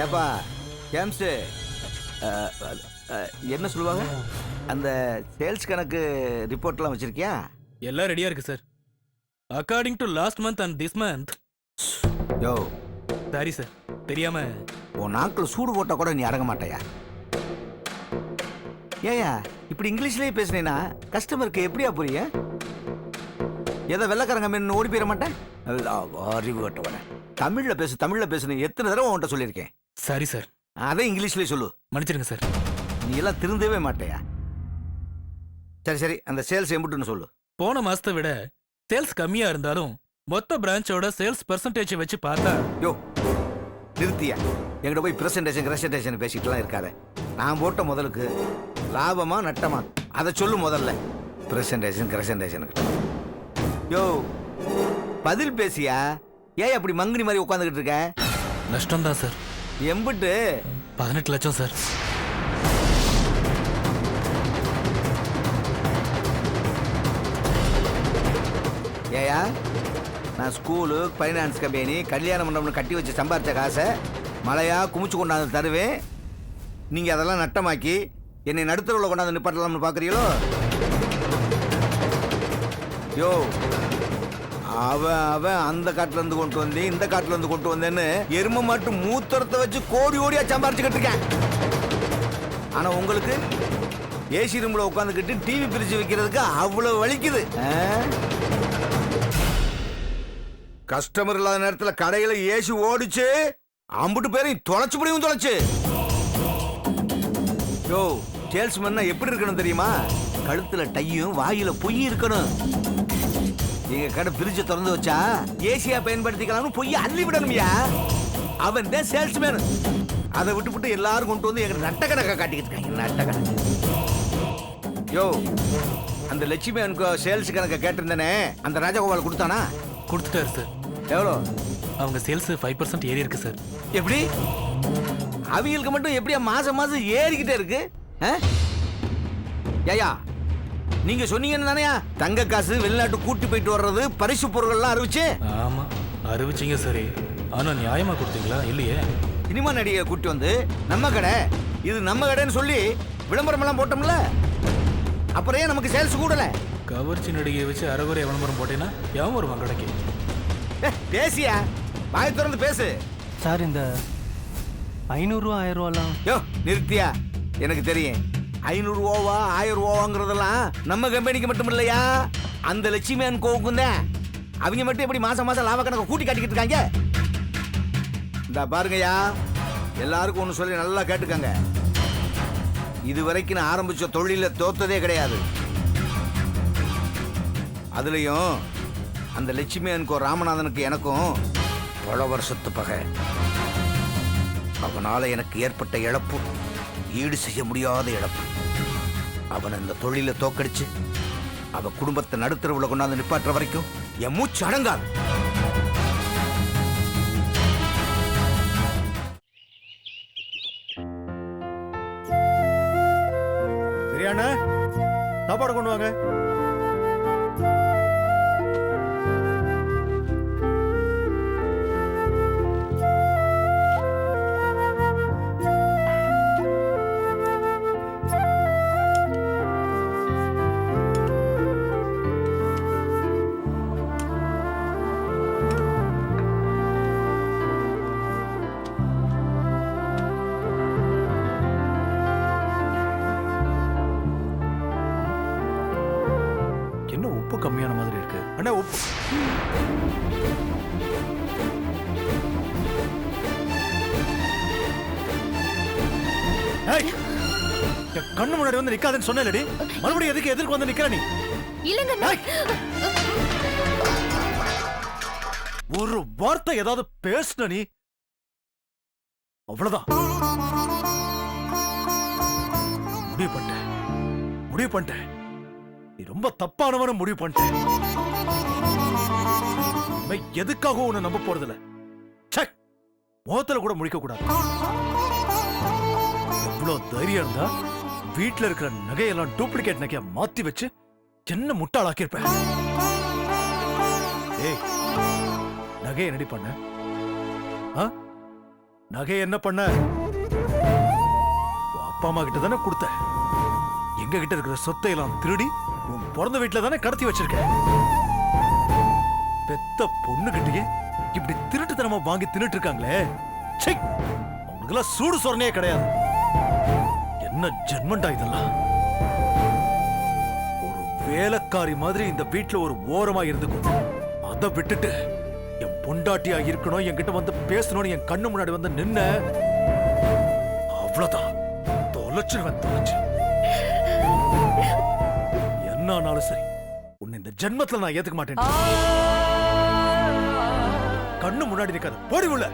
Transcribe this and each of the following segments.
ஏப்பா கேம்ஸு என்ன சொல்லுவாங்க அந்த சேல்ஸ் கணக்கு ரிப்போர்ட்லாம் வச்சிருக்கியா? எல்லாம் ரெடியா இருக்கு sir. According to last month and this month. Yo sorry sir, தெரியாம. உன் நாக்கில் சூடு போட்டால் கூட நீ அடங்க மாட்டாயா? ஏயா இப்படி இங்கிலீஷ்லேயே பேசுனேன்னா கஸ்டமருக்கு எப்படியா புரியும்? ஏதோ வெள்ளக்காரங்க மீன் ஓடி போயிட மாட்டேன். அறிவு கட்டவன தமிழ்ல பேசுன்னு எத்தனை தடவை உன்கிட்ட சொல்லியிருக்கேன். Sorry sir. அதை இங்கிலீஷ்லேயே சொல்லு. மன்னிச்சிருங்க சார். நீ எல்லாம் திருந்தவே மாட்டேயா? சரி சரி, அந்த சேல்ஸ் எம்பிட்டுன்னு சொல்லு. போன மாசத்தை விட சேல்ஸ் கம்மியா இருந்தாலும் மொத்த பிரான்ச்சோட சேல்ஸ் பெர்சன்டேஜ் வச்சு பார்த்தா. யோ நிறுத்தியா, எங்கிட்ட போய் பிரசன்டேஷன் பேசிட்டுலாம் இருக்காத. நான் போட்ட முதலுக்கு லாபமா நட்டமா அதை சொல்லு முதல்ல. பிரசன்டேஷன் யோ பதில் பேசியா? ஏன் அப்படி மங்கினி மாதிரி உட்காந்துக்கிட்டு இருக்க? நஷ்டம் தான் சார். எம்பிட்டு? 18 லட்சம் சார். ஏயா நான் ஸ்கூலு ஃபைனான்ஸ் கம்பெனி கல்யாண மண்டபம்னு கட்டி வச்சு சம்பாரிச்ச காசை மழையா குமிச்சு கொண்டாந்து தருவேன். நீங்கள் அதெல்லாம் நட்டமாக்கி என்னை நடுத்தரவில் கொண்டாந்து நிப்பாட்டலாம்னு பார்க்குறீங்களோ? யோ அவன் அந்த காட்டிலேருந்து கொண்டு வந்து இந்த காட்டிலேருந்து கொண்டு வந்தேன்னு எருமை மட்டும் மூத்தரத்தை வச்சு கோடி கோடியாக சம்பாரிச்சுக்கிட்டு இருக்கேன். ஆனால் உங்களுக்கு ஏசி ரூமில் உட்காந்துக்கிட்டு டிவி பிரித்து வைக்கிறதுக்கு அவ்வளோ வலிக்குது. கஸ்டமர் இல்லாத நேரத்தில் கடையில் ஏசி ஓடிச்சு, அம்புட்டு பேரையும் தொலைச்சு. யோ சேல்ஸ்மேன்னா எப்படி இருக்கணும் தெரியுமா? கழுத்துல டையும் வாயில பொய் இருக்கணும். எங்க கடை பிரிட்ஜை திறந்து வச்சா ஏசியா பயன்படுத்திக்கலாம்னு பொய்ய அள்ளி விடணும்யா. அவன் தான் சேல்ஸ்மேன். அதை விட்டு எல்லாரும் கொண்டு வந்து எங்க நட்ட கணக்கை காட்டிக்கிட்டு இருக்காங்க. நட்ட கணக்கு. யோ அந்த லட்சுமி எனக்கு சேல்ஸ் கணக்கை கேட்டிருந்தேனே, அந்த ராஜகோபால் கொடுத்தானா? கொடுத்துட்டாரு சார். எவ்வளோ? அவங்க சேல்ஸ் 5% ஏறி இருக்கு சார். எப்படி அவங்களுக்கு மட்டும் எப்படியா மாசம் ஏறிக்கிட்டே இருக்கு? ஏயா நீங்க சொன்னீங்கன்னு தானேயா தங்க காசு வெளிநாட்டு கூட்டி போயிட்டு வர்றது பரிசு பொருள்கள்லாம் அறிவிச்சு? ஆமா அறிவிச்சிங்க சரி. ஆனா நியாயமா கொடுத்தீங்களா? இல்லையே. சினிமா நடிகை கூட்டி வந்து நம்ம கடை இது நம்ம கடைன்னு சொல்லி விளம்பரம் எல்லாம் போட்டோம்ல, அப்புறம் ஏன் நமக்கு சேல்ஸ் கூடல? கவர்ச்சி நடிகையை வச்சு அரைகுறை விளம்பரம் போட்டேன்னா எவன் வருவான் கடைக்கு? பேசியா, வாய் திறந்து பேசு. சார் இந்த 500 ரூபா 1000 ரூபாலாம். யோ நிறுத்தியா, எனக்கு தெரியும் 500 ரூபாவா 1000 ரூபாங்கிறதெல்லாம் நம்ம கம்பெனிக்கு மட்டும் இல்லையா, அந்த லட்சுமி அண்ட் கோவுக்கும் தான். அவங்க மட்டும் எப்படி மாசம் லாப கணக்கு கூட்டி காட்டிக்கிட்டு இருக்காங்க? இந்த பாருங்கய்யா, எல்லாருக்கும் ஒன்று சொல்லி நல்லா கேட்டுக்கங்க. இது வரைக்கும் நான் ஆரம்பிச்ச தொழில தோத்ததே கிடையாது. அதுலயும் அந்த லட்சுமி அன்கோ ராமநாதனுக்கு எனக்கும் பல வருஷத்து பகை. அவனால எனக்கு ஏற்பட்ட இழப்பு ஈடு செய்ய முடியாத இழப்பு. அவன் இந்த தொழில தோக்கடிச்சு அவ குடும்பத்தை நடுத்தரவுல கொண்டாந்து நிப்பாட்டுற வரைக்கும் என் மூச்சு அடங்காது. சரியான சாப்பாடு கொண்டு வாங்க. உப்பு கம்மியான மாதிரி இருக்கு. அண்ணா உப்பு கண்ணு முன்னாடி வந்து நிக்காதன்னு சொன்னேன்லடி, மறுபடியும் எதுக்கு எதிர்க்கு வந்து நிக்கிற நீ? இல்லங்க, ஒரு வார்த்தை ஏதாவது பேசுன நீ அவ்வளவுதான். முடிவு பண்ணிட்டேன். நீ ரொம்ப தப்பானவன முடிவு பண்ணிட்டேன். எதுக்காக உன்னை நம்ப போறதில்ல. முகத்துல கூட முடிக்க கூடாது. எவ்வளவு தைரியம் இருந்தா வீட்டுல இருக்கிற நகையெல்லாம் டூப்ளிகேட் நகைய மாத்தி வச்சு என்ன முட்டாளாக்கி இருப்ப. ஏய், நகையை ரெடி பண்ண நகை என்ன பண்ண? உன் அப்பா அம்மா கிட்ட தானே கொடுத்த. எங்க கிட்ட இருக்கிற சொத்தை எல்லாம் திருடி உன் பிறந்த வீட்டுல தானே கடத்தி வச்சிருக்க. பெத்த பொண்ணுகிட்டயே இப்படி திருட்டுத்தனமா வாங்கி தின்னுட்டு இருக்காங்களே. ச்சை, அவங்களுக்கெல்லாம் சூடு சொரணையே கிடையாது. என்ன ஜென்மண்டா இதெல்லாம்? ஒரு வேலைக்காரி மாதிரி இந்த வீட்டுல ஒரு ஓரமா இருந்துக்கும். அதை விட்டுட்டு என் பொண்டாட்டியா இருக்கணும், என்கிட்ட வந்து பேசணும்னு என் கண்ணு முன்னாடி வந்து நின்ன, அவ்வளவுதான். தொலைச்சிருவேன், தொலைச்சு. என்னானாலும் சரி, உன்னை இந்த ஜென்மத்துல நான் ஏத்துக்க மாட்டேன். கண்ணு முன்னாடி நிக்காத, போடி உள்ள.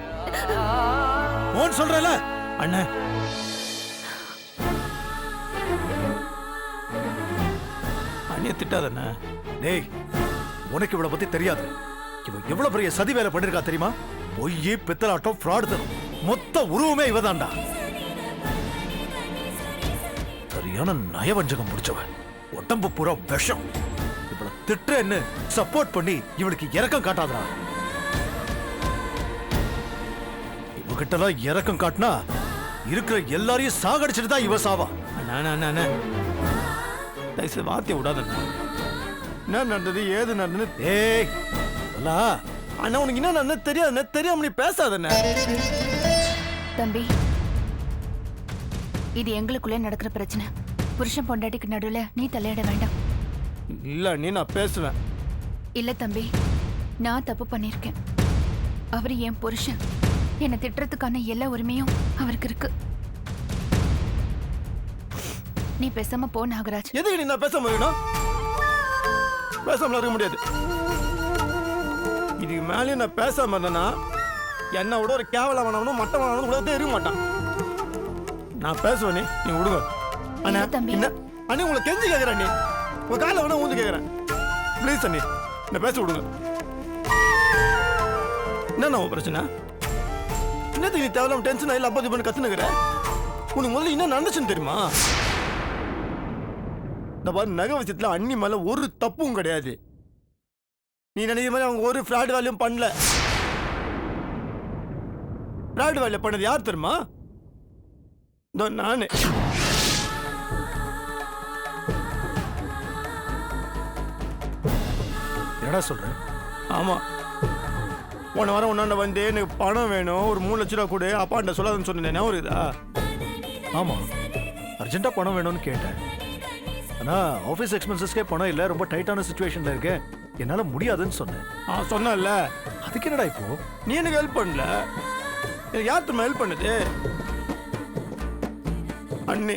போன் சொல்றல அண்ணா அண்ணிய திட்டாதண்ணா. டேய், உனக்கு இவளை பத்தி தெரியாது. இவ எவ்வளவு பெரிய சதி வேலை பண்ணிருக்கா தெரியுமா? பொய், பித்தலாட்டம், ஃப்ராட் தரும் மொத்த உருவமே இவதான்டா. சரியான நயவஞ்சகம் முடிச்சவ. உடம்பு பூரா விஷம். இவளை திட்டுன்னு சப்போர்ட் பண்ணி இவளுக்கு இரக்கம் காட்டாதடா. இவகிட்டலாம் இரக்கம் காட்டினா இருக்கிற எல்லாரையும் சாகடிச்சிட்டு தான் இவ சாவா. அண்ணா அண்ணா அண்ணா அண்ணா தயவுசெய்து வார்த்தையை விடாதண்ணா. என்ன நடந்தது, ஏது நடந்தது? ஏய், அல்லா, அண்ணா உனக்கு என்ன நடந்தது தெரியாதுண்ணா. தெரியாம நீ பேசாதண்ணா. தம்பி, இது எங்களுக்குள்ள நடக்கிற பிரச்சனை. புருஷன் பொண்டாட்டிக்கு நடுவுல நீ தலையிட வேண்டாம். இல்ல நீ, நான் பேசுவேன். இல்ல தம்பி, நான் தப்பு பண்ணிருக்கேன். அவரு என் புருஷன். என்னை திட்டுறதுக்கான எல்லா உரிமையும் அவருக்கு இருக்கு. நீ பேசாம போ நாகராஜ். எதுக்கு நீ நான் பேச முடியும்? பேசாமல இருக்க முடியாது. இதுக்கு மேலேயும் நான் பேசாம இருந்தேன்னா என்னை விட ஒரு கேவலமானவனும் மட்டமானவனும் உலகத்தே இருக்க மாட்டான். நான் பேசுவேனே, நீங்க விடுங்க. அண்ணா இல்ல தம்பி. என்ன அண்ணி, உங்களை கெஞ்சி கேட்கறேன். நீ உங்க காலை வேணா ஊந்து கேட்கறேன். ப்ளீஸ் அண்ணி, என்ன பேச விடுங்க. என்ன உன் பிரச்சனை? என்னத்துக்கு நீ தேவையில்லாம டென்ஷன் ஆகல அப்பா பண்ணி கத்துனுக்குற? உனக்கு முதல்ல என்ன நடந்துச்சுன்னு தெரியுமா? இந்த மாதிரி நகை விஷயத்துல அண்ணி மேல ஒரு தப்பும் கிடையாது. நீ நினைக்கிற மாதிரி அவங்க ஒரு ஃப்ராட் வேலையும் பண்ணல. ஃப்ராட் வேலை பண்ணது யார் தெரியுமா? நானு. என்னடா சொல்ற? ஆமா, போன வாரம் ஒன்னாண்ட வந்து எனக்கு பணம் வேணும், ஒரு 3 லட்ச ரூபா கொடு, அப்பாண்ட சொல்லாதுன்னு சொன்னேன். ஒரு இதா? ஆமா, அர்ஜென்ட்டா பணம் வேணும்னு கேட்டேன். ஆனா ஆபீஸ் எக்ஸ்பென்சஸ்க்கே பணம் இல்ல, ரொம்ப டைட்டான சிச்சுவேஷன்ல இருக்கேன், என்னால முடியாதுன்னு சொன்னேன். சொன்னல. அதுக்கு என்னடா இப்போ? நீ எனக்கு ஹெல்ப் பண்ணல. எனக்கு யார் திரும்ப ஹெல்ப் பண்ணுது? அண்ணி.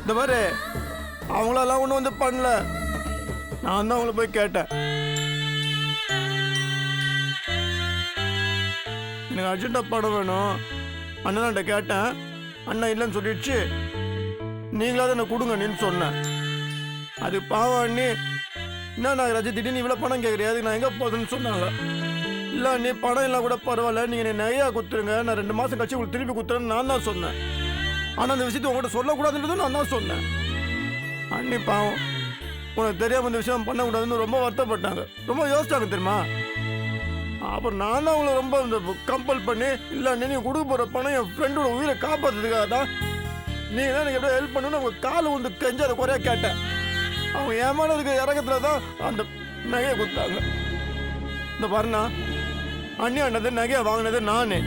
இந்த மாதிரி அவங்களெல்லாம் ஒன்றும் வந்து பண்ணல. நான் தான் அவங்கள போய் கேட்டேன். எனக்கு அர்ஜென்ட்டாக பணம் வேணும் அண்ணன்ட்ட கேட்டேன். அண்ணன் இல்லைன்னு சொல்லிடுச்சு. நீங்களாவது என்ன கொடுங்க நீன்னு சொன்னேன். அது பாவம் அண்ணி, என்ன நாகராஜ் திடீர்னு இவ்வளோ பணம் கேட்குறியா, அதுக்கு நான் எங்கே போகுதுன்னு சொன்னாங்க. இல்லை நீ பணம் எல்லாம் கூட பரவாயில்ல, நீங்கள் என்ன நகையா கொடுத்துருங்க, நான் 2 மாதம் கழிச்சு உங்களுக்கு திருப்பி கொடுத்துறேன்னு நான் தான் சொன்னேன். ஆனால் அந்த விஷயத்தை உங்கள்கிட்ட சொல்லக்கூடாதுன்றதும் நான் தான் சொன்னேன். அண்ணி பாவம், உனக்கு தெரியாம இந்த விஷயம் பண்ணக்கூடாதுன்னு ரொம்ப வருத்தப்பட்டாங்க, ரொம்ப யோசிச்சாங்க தெரியுமா. அப்புறம் நான் தான் அவங்கள ரொம்ப கம்பல் பண்ணி, இல்லை நீங்கள் கொடுக்க போகிற பணம் என் ஃப்ரெண்டோட உயிரை காப்பாற்றுறதுக்காக தான், நீங்கள் தான் எனக்கு எப்படியோ ஹெல்ப் பண்ணணும்னு அவங்க காலை வந்து கெஞ்சு அதை குறையா கேட்டேன். அவங்க ஏமால இருக்க இறக்கத்தில் தான் அந்த நகையை கொடுத்தாங்க. இந்த பாருண்ணா, அண்ணி ஆனது நகையை வாங்கினது நானே.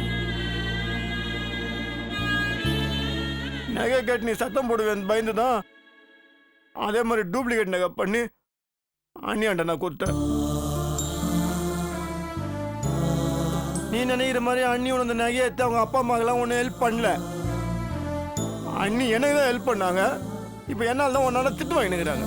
நகை கேட்டு நீ சத்தம் போடுவேன் பயந்து தான் அதே மாதிரி டூப்ளிகேட் நகை பண்ணி அண்ணியாண்ட நான் கொடுத்தேன். நீ நினைக்கிற மாதிரி அண்ணி உன அந்த நகையை எடுத்து அவங்க அப்பா அம்மாக்கெல்லாம் ஒன்றும் ஹெல்ப் பண்ணல. அண்ணி எனக்கு தான் ஹெல்ப் பண்ணாங்க. இப்போ என்னால் தான் உன்னால திட்டு வாங்கினுக்கிறாங்க.